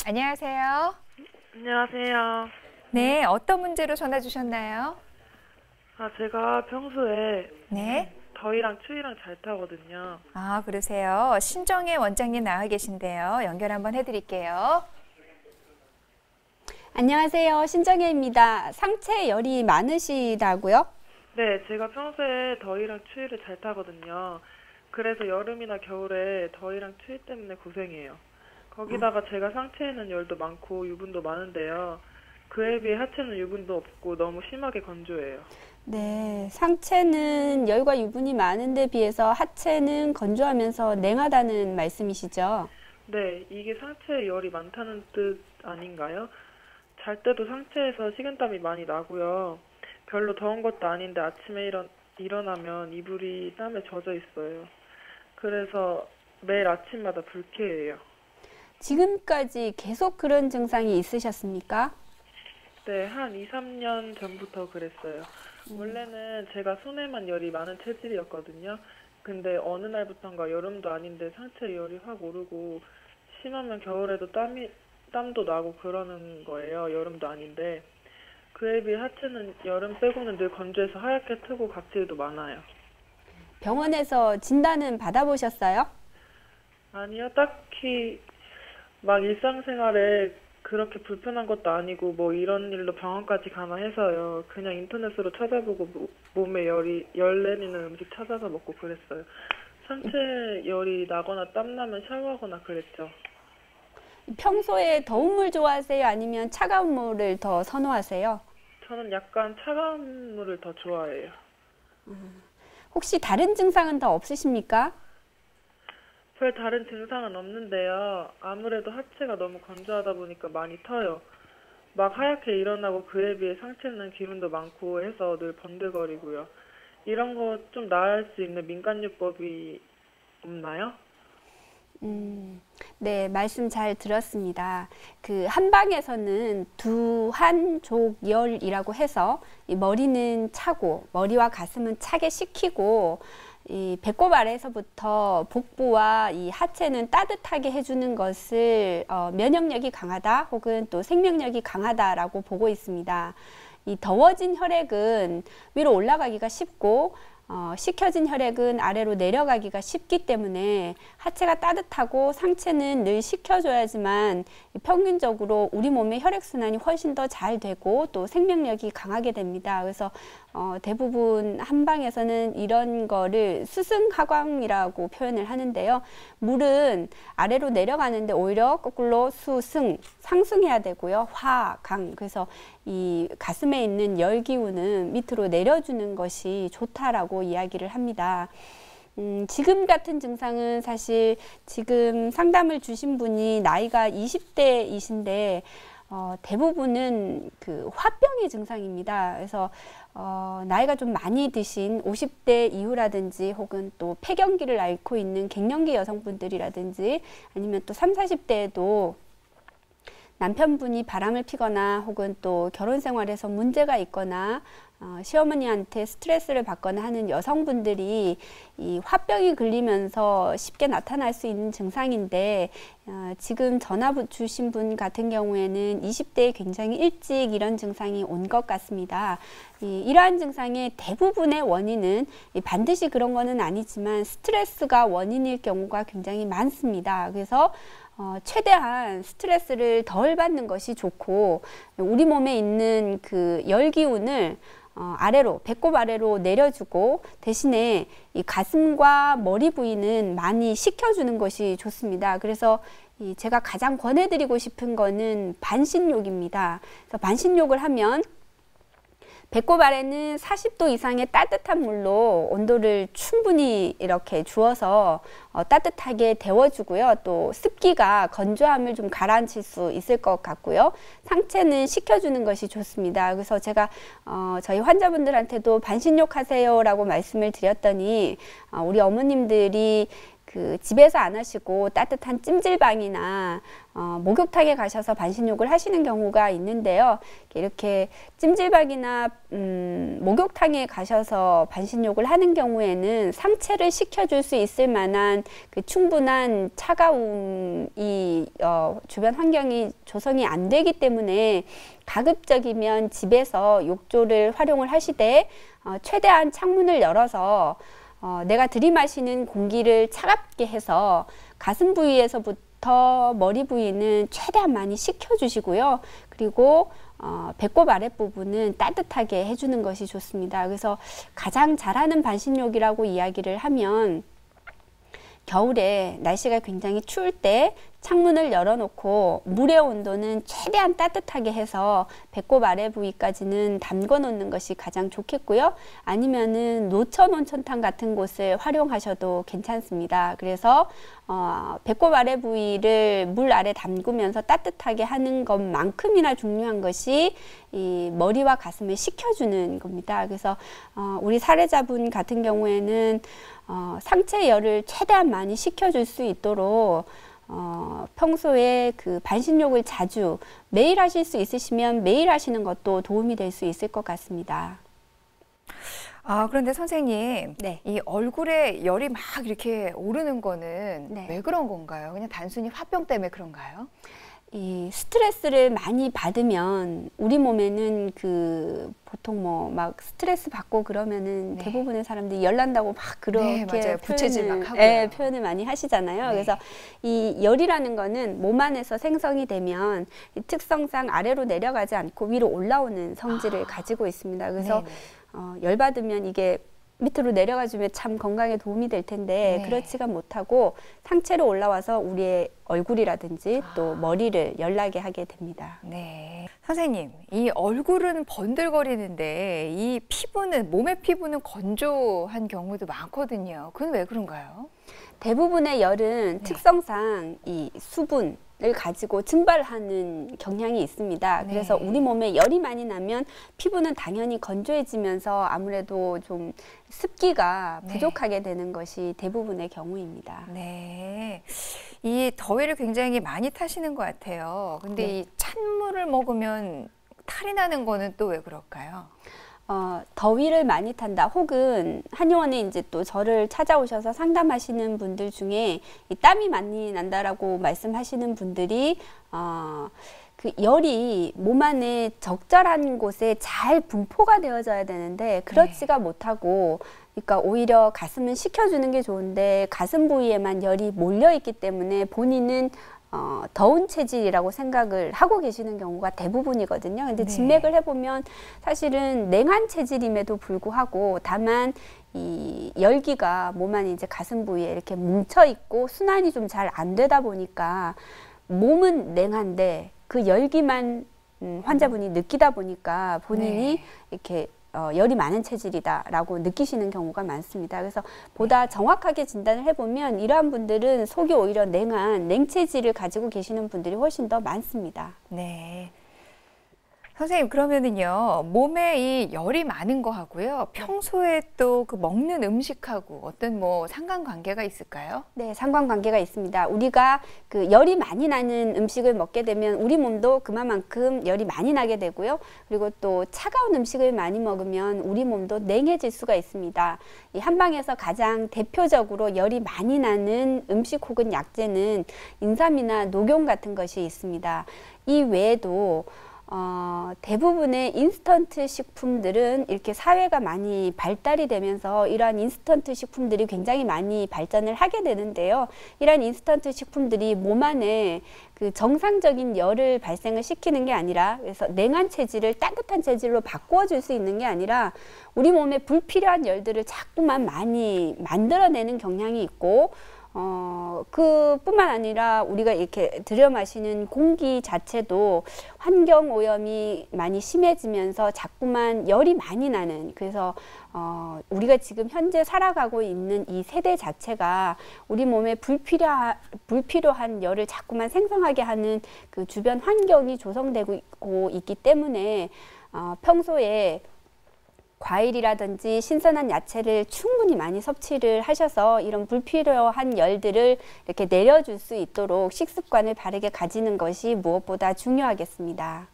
안녕하세요. 안녕하세요. 네, 어떤 문제로 전화 주셨나요? 제가 평소에 네. 더위랑 추위랑 잘 타거든요. 아, 그러세요. 신정혜 원장님 나와 계신데요. 연결 한번 해드릴게요. 안녕하세요. 신정혜입니다. 상체 열이 많으시다고요? 네, 제가 평소에 더위랑 추위를 잘 타거든요. 그래서 여름이나 겨울에 더위랑 추위 때문에 고생해요. 거기다가 제가 상체에는 열도 많고 유분도 많은데요. 그에 비해 하체는 유분도 없고 너무 심하게 건조해요. 네, 상체는 열과 유분이 많은데 비해서 하체는 건조하면서 냉하다는 말씀이시죠? 네, 이게 상체에 열이 많다는 뜻 아닌가요? 잘 때도 상체에서 식은땀이 많이 나고요. 별로 더운 것도 아닌데 아침에 일어나면 이불이 땀에 젖어 있어요. 그래서 매일 아침마다 불쾌해요. 지금까지 계속 그런 증상이 있으셨습니까? 네, 한 2, 3년 전부터 그랬어요. 원래는 제가 손에만 열이 많은 체질이었거든요. 근데 어느 날부턴가 여름도 아닌데 상체 열이 확 오르고 심하면 겨울에도 땀도 나고 그러는 거예요. 여름도 아닌데. 그에 비해 하체는 여름 빼고는 늘 건조해서 하얗게 트고 각질도 많아요. 병원에서 진단은 받아보셨어요? 아니요, 딱히 막 일상생활에 그렇게 불편한 것도 아니고 뭐 이런 일로 병원까지 가나 해서요. 그냥 인터넷으로 찾아보고 몸에 열 내리는 음식 찾아서 먹고 그랬어요. 상체 열이 나거나 땀 나면 샤워하거나 그랬죠. 평소에 더운 물 좋아하세요? 아니면 차가운 물을 더 선호하세요? 저는 약간 차가운 물을 더 좋아해요. 혹시 다른 증상은 더 없으십니까? 별 다른 증상은 없는데요. 아무래도 하체가 너무 건조하다 보니까 많이 터요. 막 하얗게 일어나고 그에 비해 상체는 기운도 많고 해서 늘 번들거리고요. 이런 거 좀 나을 수 있는 민간요법이 없나요? 네, 말씀 잘 들었습니다. 그 한방에서는 두한족열이라고 해서 이 머리는 차고 머리와 가슴은 차게 식히고 이 배꼽 아래에서부터 복부와 이 하체는 따뜻하게 해주는 것을 면역력이 강하다 혹은 또 생명력이 강하다라고 보고 있습니다. 이 더워진 혈액은 위로 올라가기가 쉽고 식혀진 혈액은 아래로 내려가기가 쉽기 때문에 하체가 따뜻하고 상체는 늘 식혀줘야지만 평균적으로 우리 몸의 혈액순환이 훨씬 더 잘 되고 또 생명력이 강하게 됩니다. 그래서 대부분 한방에서는 이런 거를 수승하광이라고 표현을 하는데요. 물은 아래로 내려가는데 오히려 거꾸로 상승해야 되고요. 강. 그래서 이 가슴에 있는 열 기운은 밑으로 내려주는 것이 좋다라고 이야기를 합니다. 지금 같은 증상은 사실 지금 상담을 주신 분이 나이가 20대이신데 대부분은 그 화병의 증상입니다. 그래서 나이가 좀 많이 드신 50대 이후라든지 혹은 또 폐경기를 앓고 있는 갱년기 여성분들이라든지 아니면 또 30, 40대에도 남편분이 바람을 피거나 혹은 또 결혼 생활에서 문제가 있거나 시어머니한테 스트레스를 받거나 하는 여성분들이 이 화병이 걸리면서 쉽게 나타날 수 있는 증상인데 지금 전화 주신 분 같은 경우에는 20대에 굉장히 일찍 이런 증상이 온 것 같습니다. 이러한 증상의 대부분의 원인은 반드시 그런 거는 아니지만 스트레스가 원인일 경우가 굉장히 많습니다. 그래서 최대한 스트레스를 덜 받는 것이 좋고 우리 몸에 있는 그 열기운을 아래로 배꼽 아래로 내려주고 대신에 이 가슴과 머리 부위는 많이 식혀주는 것이 좋습니다. 그래서 제가 가장 권해드리고 싶은 거는 반신욕입니다. 그래서 반신욕을 하면 배꼽 아래는 40도 이상의 따뜻한 물로 온도를 충분히 이렇게 주어서 따뜻하게 데워주고요. 또 습기가 건조함을 좀 가라앉힐 수 있을 것 같고요. 상체는 식혀주는 것이 좋습니다. 그래서 제가 저희 환자분들한테도 반신욕 하세요 라고 말씀을 드렸더니 우리 어머님들이 그 집에서 안 하시고 따뜻한 찜질방이나 목욕탕에 가셔서 반신욕을 하시는 경우가 있는데요. 이렇게 찜질방이나 목욕탕에 가셔서 반신욕을 하는 경우에는 상체를 식혀줄 수 있을 만한 그 충분한 차가움이 주변 환경이 조성이 안 되기 때문에 가급적이면 집에서 욕조를 활용을 하시되 최대한 창문을 열어서 내가 들이마시는 공기를 차갑게 해서 가슴 부위에서부터 머리 부위는 최대한 많이 식혀주시고요. 그리고 배꼽 아랫부분은 따뜻하게 해주는 것이 좋습니다. 그래서 가장 잘하는 반신욕이라고 이야기를 하면 겨울에 날씨가 굉장히 추울 때 창문을 열어놓고 물의 온도는 최대한 따뜻하게 해서 배꼽 아래 부위까지는 담궈 놓는 것이 가장 좋겠고요. 아니면은 노천 온천탕 같은 곳을 활용하셔도 괜찮습니다. 그래서 배꼽 아래 부위를 물 아래 담그면서 따뜻하게 하는 것만큼이나 중요한 것이 이 머리와 가슴을 식혀주는 겁니다. 그래서 우리 사례자분 같은 경우에는 상체 열을 최대한 많이 식혀줄 수 있도록 평소에 그 반신욕을 자주 매일 하실 수 있으시면 매일 하시는 것도 도움이 될 수 있을 것 같습니다. 그런데 선생님, 네. 이 얼굴에 열이 막 이렇게 오르는 거는 네. 왜 그런 건가요? 그냥 단순히 화병 때문에 그런가요? 이 스트레스를 많이 받으면 우리 몸에는 그 보통 뭐 막 스트레스 받고 그러면은 네. 대부분의 사람들이 열난다고 막 그렇게 맞아요. 부채질 막 하고요. 예, 표현을 많이 하시잖아요. 네. 그래서 이 열이라는 거는 몸 안에서 생성이 되면 이 특성상 아래로 내려가지 않고 위로 올라오는 성질을 가지고 있습니다. 그래서 네네. 열 받으면 이게 밑으로 내려가주면 참 건강에 도움이 될 텐데 네. 그렇지가 못하고 상체로 올라와서 우리의 얼굴이라든지 또 머리를 열나게 하게 됩니다. 네. 선생님, 이 얼굴은 번들거리는데 이 피부는, 몸의 피부는 건조한 경우도 많거든요. 그건 왜 그런가요? 대부분의 열은 네. 특성상 이 수분을 가지고 증발하는 경향이 있습니다. 네. 그래서 우리 몸에 열이 많이 나면 피부는 당연히 건조해지면서 아무래도 좀 습기가 네. 부족하게 되는 것이 대부분의 경우입니다. 네. 이 더위를 굉장히 많이 타시는 것 같아요. 근데 네. 이 찬물을 먹으면 탈이 나는 거는 또 왜 그럴까요? 더위를 많이 탄다 혹은 한의원에 이제 또 저를 찾아오셔서 상담하시는 분들 중에 이 땀이 많이 난다라고 말씀하시는 분들이 그 열이 몸 안에 적절한 곳에 잘 분포가 되어져야 되는데 그렇지가 못하고 그러니까 오히려 가슴은 식혀주는 게 좋은데 가슴 부위에만 열이 몰려 있기 때문에 본인은 더운 체질이라고 생각을 하고 계시는 경우가 대부분이거든요. 근데 네. 진맥을 해보면 사실은 냉한 체질임에도 불구하고 다만 이 열기가 몸 안에 이제 가슴 부위에 이렇게 뭉쳐 있고 순환이 좀 잘 안 되다 보니까 몸은 냉한데 그 열기만 환자분이 느끼다 보니까 본인이 네. 이렇게 열이 많은 체질이다라고 느끼시는 경우가 많습니다. 그래서 보다 정확하게 진단을 해보면 이러한 분들은 속이 오히려 냉한 냉체질을 가지고 계시는 분들이 훨씬 더 많습니다. 네. 선생님, 그러면은요, 몸에 이 열이 많은 거 하고요, 평소에 또 그 먹는 음식하고 어떤 뭐 상관관계가 있을까요? 네, 상관관계가 있습니다. 우리가 그 열이 많이 나는 음식을 먹게 되면 우리 몸도 그만큼 열이 많이 나게 되고요. 그리고 또 차가운 음식을 많이 먹으면 우리 몸도 냉해질 수가 있습니다. 이 한방에서 가장 대표적으로 열이 많이 나는 음식 혹은 약재는 인삼이나 녹용 같은 것이 있습니다. 이 외에도 대부분의 인스턴트 식품들은 이렇게 사회가 많이 발달이 되면서 이러한 인스턴트 식품들이 굉장히 많이 발전을 하게 되는데요. 이러한 인스턴트 식품들이 몸 안에 그 정상적인 열을 발생을 시키는 게 아니라 그래서 냉한 체질을 따뜻한 체질로 바꾸어 줄 수 있는 게 아니라 우리 몸에 불필요한 열들을 자꾸만 많이 만들어내는 경향이 있고 그뿐만 아니라 우리가 이렇게 들여 마시는 공기 자체도 환경 오염이 많이 심해지면서 자꾸만 열이 많이 나는 그래서 우리가 지금 현재 살아가고 있는 이 세대 자체가 우리 몸에 불필요한 열을 자꾸만 생성하게 하는 그 주변 환경이 조성되고 있기 때문에 평소에 과일이라든지 신선한 야채를 충분히 많이 섭취를 하셔서 이런 불필요한 열들을 이렇게 내려줄 수 있도록 식습관을 바르게 가지는 것이 무엇보다 중요하겠습니다.